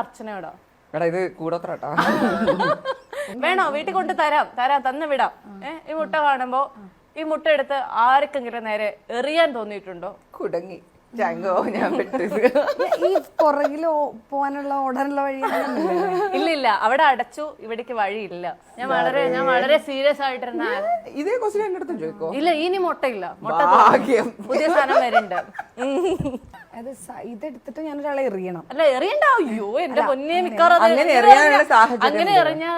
അർച്ചനയോടോ എടാ ഇത് കൂടോത്രട്ടാ വേണോ വീട്ടിൽ കൊണ്ട് തരാം തന്നു വിടാം. ഈ മുട്ട കാണുമ്പോ ഈ മുട്ട എടുത്ത് ആർക്കെങ്കിലും നേരെ എറിയാൻ തോന്നിയിട്ടുണ്ടോ? കുടങ്ങി ചാങ്കോ ഞാൻ പെട്ടത്. ഈ പുറകില് പോവാനുള്ള ഓടാനുള്ള വഴി ഇല്ല അവിടെ അടച്ചു, ഇവിടേക്ക് വഴിയില്ല. ഞാൻ വളരെ സീരിയസ് ആയിട്ടിരുന്ന ഇതേ ക്വസ്റ്റ്യൻ എന്റെ അടുത്തും ചോദിക്കോ? ഇല്ല ഇനി മുട്ടയില്ല, മുട്ട ഭാഗ്യം. പുതിയ സാധനം വരുന്നുണ്ട്. അത് ഇതെടുത്തിട്ട് ഞാൻ ഒരാളെ എറിയണം. അല്ല എറിയണ്ട, അയ്യോ എന്റെ പൊന്നെ മിക്കവാറും അങ്ങനെ എറിയാനുള്ള സാഹചര്യം അങ്ങനെ എറിഞ്ഞാ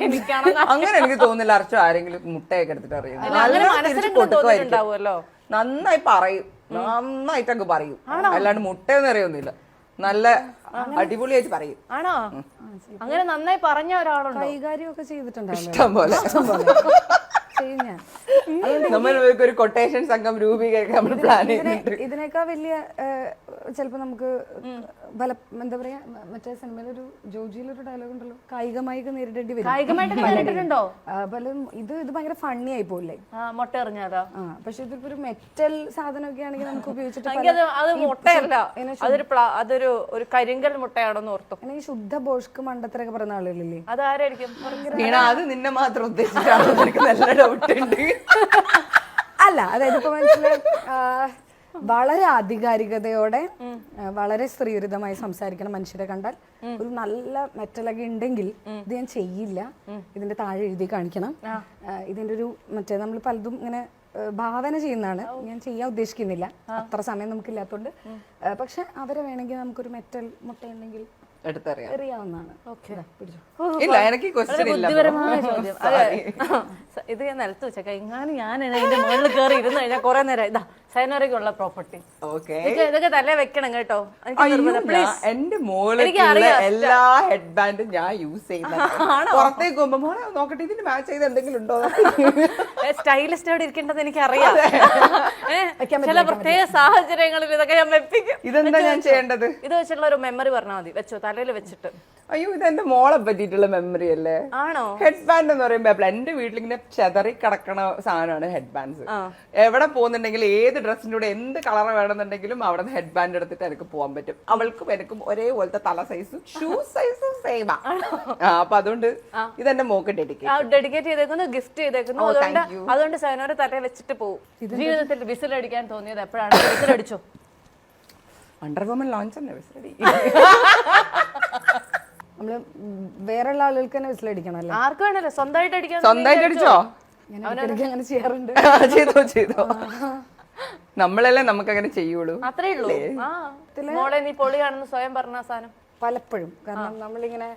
എനിക്കാണ് അങ്ങനെ എനിക്ക് തോന്നുന്നില്ല അർച്ചു ആരെങ്കിലും മുട്ടയൊക്കെ എടുത്തിട്ട് അറിയാം. അങ്ങനെ മനസ്സിലും തോന്നിയിട്ടുണ്ടാവുമല്ലോ. നന്നായി പറയും, നന്നായിട്ടങ്ങ് പറയും, അല്ലാണ്ട് മുട്ടയൊന്നും അറിയൊന്നുമില്ല. നല്ല അടിപൊളിയായിട്ട് പറയും. ആണോ? അങ്ങനെ നന്നായി പറഞ്ഞ ഒരാളുണ്ടോ? കൈകാര്യമൊക്കെ ചെയ്തിട്ടുണ്ടാവും ഇഷ്ടം പോലെ. ചെയ്യും ഞാൻ. നമ്മൾ ഒരു കൊട്ടേഷൻ സംഘം രൂപീകരിക്കാൻ നമ്മൾ പ്ലാൻ ചെയ്യുന്നുണ്ട്. ഇതിനേക്കാൾ വലിയ ചിലപ്പോ നമുക്ക് എന്താ പറയാ, മറ്റേ സിനിമയിലൊരു ജോജിയിലൊരു ഡയലോഗ് ഉണ്ടല്ലോ, കായികമായിട്ട് നേരിടേണ്ടി വരും. കായികമായിട്ട് നേരിട്ടിട്ടുണ്ടോ? പലതും ഇത് ഭയങ്കര ഫണ്ണി ആയി പോലേ മുട്ട എറിഞ്ഞാലോ? പക്ഷെ ഇതിപ്പോ ഒരു മെറ്റൽ സാധനമൊക്കെ ആണെങ്കിൽ നമുക്ക് ഉപയോഗിച്ചിട്ട് അത് മുട്ടയല്ല, അതൊരു കരിങ്കൽ മുട്ടയാണെന്ന് ഓർത്തു. അല്ലെങ്കിൽ ശുദ്ധ ബോഷ്ക്ക് മണ്ടത്തരൊക്കെ പറയുന്ന ആളുകളില്ലേ, അതാരായിരിക്കും? അത് നിന്നെ മാത്രം ഉദ്ദേശിച്ചാണ് എനിക്ക് നല്ല ഡൗട്ട് ഉണ്ട്. അല്ല അതായത് ഇപ്പൊ മനസ്സിലായി, വളരെ ആധികാരികതയോടെ വളരെ സ്ത്രീവിരുദ്ധമായി സംസാരിക്കുന്ന മനുഷ്യരെ കണ്ടാൽ ഒരു നല്ല മെറ്റലൊക്കെ ഉണ്ടെങ്കിൽ ഇത് ഞാൻ ചെയ്യില്ല, ഇതിന്റെ താഴെ എഴുതി കാണിക്കണം, ഇതിന്റെ ഒരു മറ്റേ നമ്മൾ പലതും ഇങ്ങനെ ഭാവന ചെയ്യുന്നതാണ്, ഞാൻ ചെയ്യാൻ ഉദ്ദേശിക്കുന്നില്ല, അത്ര സമയം നമുക്കില്ലാത്തതുകൊണ്ട്. പക്ഷെ അവരെ വേണമെങ്കിൽ നമുക്കൊരു മെറ്റൽ മുട്ടയുണ്ടെങ്കിൽ എറിയാവുന്നതാണ്. ഇല്ല എനിക്ക് ബുദ്ധിപരമായ ചോദ്യം. ഇത് ഞാൻ നിലത്ത് വെച്ചേക്ക, എങ്ങാനും ഞാൻ ഇതിന്റെ മുകളിൽ കയറി ഇരുന്ന് കഴിഞ്ഞാൽ കുറെ നേരം ഇതാ സൈനോരയ്ക്കുള്ള പ്രോപ്പർട്ടി ഇതൊക്കെ തലേ വെക്കണം കേട്ടോ. എന്റെ മോള് എല്ലാ ഹെഡ് ബാൻഡും ഞാൻ യൂസ് ചെയ്യുന്നത്. പുറത്തേക്ക് പോകുമ്പോ മോളെ നോക്കട്ടെ ഇതിന് മാച്ച് ചെയ്ത് എന്തെങ്കിലും ഉണ്ടോ. സ്റ്റൈലിസ്റ്റ് അവിടെ ഇരിക്കേണ്ടത് എനിക്കറിയാം. ചില പ്രത്യേക സാഹചര്യങ്ങളിൽ ഇതൊക്കെ ഞാൻ വെപ്പിക്കും. ഇതെന്താ ഞാൻ ചെയ്യേണ്ടത്? ഇത് വെച്ചിട്ടുള്ള ഒരു മെമ്മറി പറഞ്ഞാൽ മതി, വെച്ചോ തലയിൽ വെച്ചിട്ട്. അയ്യോ ഇതെന്റെ മോളെ പറ്റിയിട്ടുള്ള മെമ്മറി അല്ലേ. ആണോ? ഹെഡ് ബാൻഡ് എന്ന് പറയുമ്പോ എന്റെ വീട്ടിലിങ്ങനെ ചെതറി കിടക്കണ സാധനമാണ് ഹെഡ് ബാൻഡ്സ്. എവിടെ പോകുന്നുണ്ടെങ്കിൽ ഏത് ഡ്രസ്സിന്റെ കൂടെ എന്ത് കളർ വേണമെന്നുണ്ടെങ്കിലും അവിടെ ഹെഡ് ബാൻഡ് എടുത്തിട്ട് എനിക്ക് പോകാൻ പറ്റും. അവൾക്കും എനിക്കും ഒരേപോലത്തെ തല സൈസും ഷൂ സൈസും സെയിമാ. അപ്പൊ അതുകൊണ്ട് ഇതെന്റെ മോക്ക് ഡെഡിക്കേറ്റ് ചെയ്തേക്കുന്നു, ഗിഫ്റ്റ് ചെയ്തേക്കുന്നു. അതുകൊണ്ട് സൈനോരെ തലയിൽ വെച്ചിട്ട് പോകും. ജീവിതത്തിൽ വിസിൽ അടിക്കാൻ തോന്നിയത് എപ്പോഴാണ്? വിസിൽ അടിച്ചോ? വണ്ടർ വുമൻ ലോഞ്ച് തന്നെ വിസിലടി. നമ്മള് വേറെയുള്ള ആളുകൾക്ക് തന്നെ വിസിലടിക്കണം. ആർക്ക് വേണല്ലോ, സ്വന്തമായിട്ട് അടിക്കാൻ. സ്വന്തമായിട്ട് അടിച്ചോ? അങ്ങനെ ചെയ്യാറുണ്ട്. ചെയ്തോ നമ്മളല്ലേ നമുക്ക് അങ്ങനെ ചെയ്യുള്ളൂ. അത്രേ ഉള്ളൂ. മോളെ നീ പൊളിയാണെന്ന് സ്വയം പറഞ്ഞ സാധനം പലപ്പോഴും. കാരണം നമ്മളിങ്ങനെ